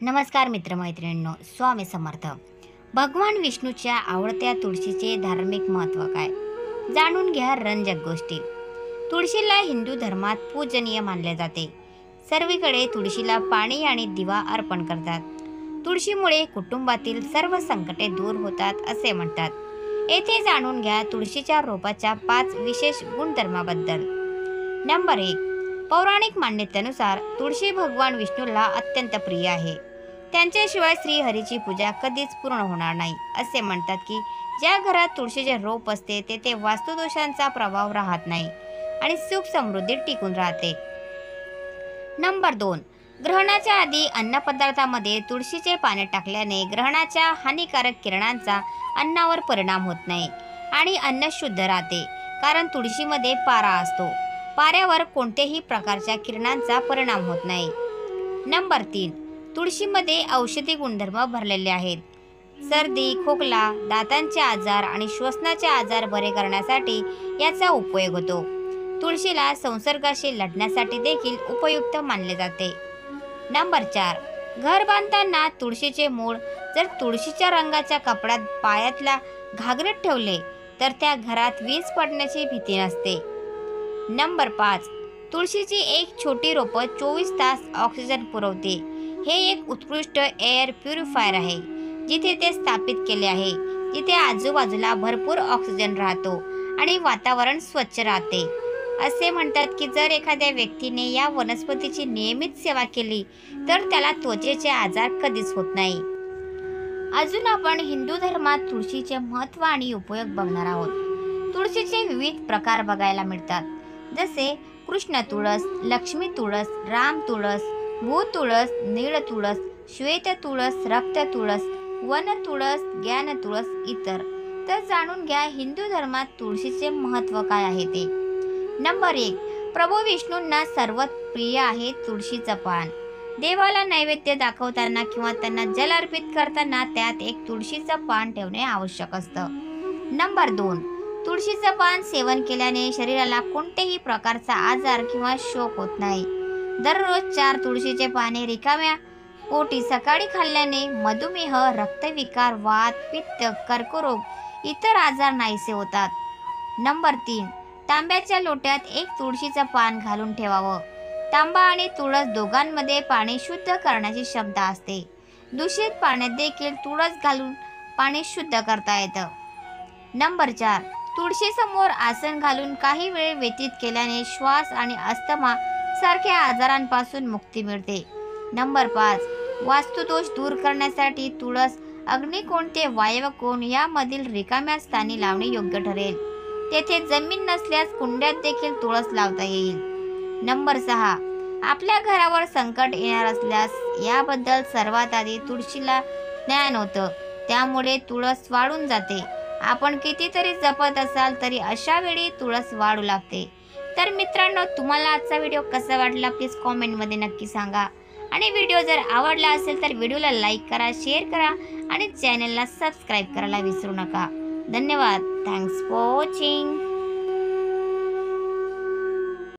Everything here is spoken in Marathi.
नमस्कार मित्रमैत्रिणींनो, स्वामी समर्थ. भगवान विष्णूच्या आवडत्या तुळशीचे धार्मिक महत्त्व काय, जाणून घ्या रंजक गोष्टी. तुळशीला हिंदू धर्मात पूजनीय मानले जाते. सर्वीकडे तुळशीला पाणी आणि दिवा अर्पण करतात. तुळशीमुळे कुटुंबातील सर्व संकटे दूर होतात असे म्हणतात. येथे जाणून घ्या तुळशीच्या रोपाच्या 5 विशेष गुणधर्माबद्दल. नंबर 1. पौराणिक मान्यतेनुसार तुळशी भगवान विष्णूला अत्यंत प्रिय आहे. त्यांच्याशिवाय श्रीहरीची पूजा कधीच पूर्ण होणार नाही. असे म्हणतात की ज्या घरात तुळशीचे रोप असते तेथे वास्तुदोषांचा प्रभाव राहत नाही आणि सुख समृद्धी टिकून राहते. नंबर 2. ग्रहणाच्या आधी अन्नपदार्थामध्ये तुळशीचे पाने टाकल्याने ग्रहणाच्या हानिकारक किरणांचा अन्नावर परिणाम होत नाही आणि अन्न शुद्ध राहते, कारण तुळशीमध्ये पारा असतो. पाऱ्यावर कोणत्याही प्रकारच्या किरणांचा परिणाम होत नाही. नंबर 3. तुळशीमध्ये औषधी गुणधर्म भरलेले आहेत. सर्दी, खोकला, दातांचे आजार आणि श्वसनाचे आजार बरे करण्यासाठी याचा उपयोग होतो. तुळशीला संसर्गाशी लढण्यासाठी देखील उपयुक्त मानले जाते. नंबर 4. घर बांधताना तुळशीचे मूळ जर तुळशीच्या रंगाच्या कपड्यात पायातल्या घागरीत ठेवले तर त्या घरात वीज पडण्याची भीती नसते. नंबर 5. तुळशीची एक छोटी रोपं 24 तास ऑक्सिजन पुरवते. हे एक उत्कृष्ट एअर प्युरिफायर आहे. जिथे ते स्थापित केले आहे तिथे आजूबाजूला भरपूर ऑक्सिजन राहतो आणि वातावरण स्वच्छ राहते. असे म्हणतात की जर एखाद्या व्यक्तीने या वनस्पतीची नियमित सेवा केली तर त्याला त्वचेचे आजार कधीच होत नाही. अजून आपण हिंदू धर्मात तुळशीचे महत्त्व आणि उपयोग बघणार आहोत. तुळशीचे विविध प्रकार बघायला मिळतात, जसे कृष्ण तुळस, लक्ष्मी तुळस, राम तुळस, भू तुळस, नीळ तुळस, श्वेत तुळस, रक्त तुळस, वन तुळस, ज्ञान तुळस इतर. तर जाणून घ्या हिंदू धर्मात तुळशीचे महत्त्व काय आहे ते. नंबर 1. प्रभू विष्णूंना सर्वात प्रिय आहे तुळशीचं पान. देवाला नैवेद्य दाखवताना किंवा त्यांना जल अर्पित करताना त्यात एक तुळशीचं पान ठेवणे आवश्यक असतं. नंबर 2. तुळशीचं पान सेवन केल्याने शरीराला कोणत्याही प्रकारचा आजार किंवा शोक होत नाही. दररोज 4 तुळशीचे पाने रिकाम्या पोटी सकाळी खाल्ल्याने मधुमेह, रक्तविकार, वात, पित्त, कर्करोग इतर आजार नाहीसे होतात. नंबर 3. तांब्याच्या लोट्यात एक तुळशीचं पान घालून ठेवावं. तांबा आणि तुळस दोघांमध्ये पाणी शुद्ध करण्याची क्षमता असते. दूषित पाण्यात देखील तुळस घालून पाणी शुद्ध करता येतं. नंबर 4. तुळशीसमोर आसन घालून काही वेळ व्यतीत केल्याने श्वास आणि अस्थमा सारख्या आजारांपासून मुक्ती मिळते. नंबर 5. वास्तुदोष दूर करण्यासाठी तुळस अग्निकोण ते वायवकोण यामधील रिकाम्या स्थानी लावणे योग्य ठरेल. तेथे जमीन नसल्यास कुंड्यात देखील तुळस लावता येईल. नंबर 6. आपल्या घरावर संकट येणार असल्यास याबद्दल सर्वात आधी तुळशीला ज्ञान होतं, त्यामुळे तुळस वाळून जाते. आपण कितीतरी जपत असाल तरी अशा वेळी तुळस वाळू लागते. तर मित्रांनो, तुम्हाला आजचा व्हिडिओ कसा वाटला प्लीज कॉमेंटमध्ये नक्की सांगा. आणि व्हिडिओ जर आवडला असेल तर व्हिडिओला लाईक करा, शेअर करा आणि चॅनलला सबस्क्राईब करायला विसरू नका. धन्यवाद. Thanks for watching.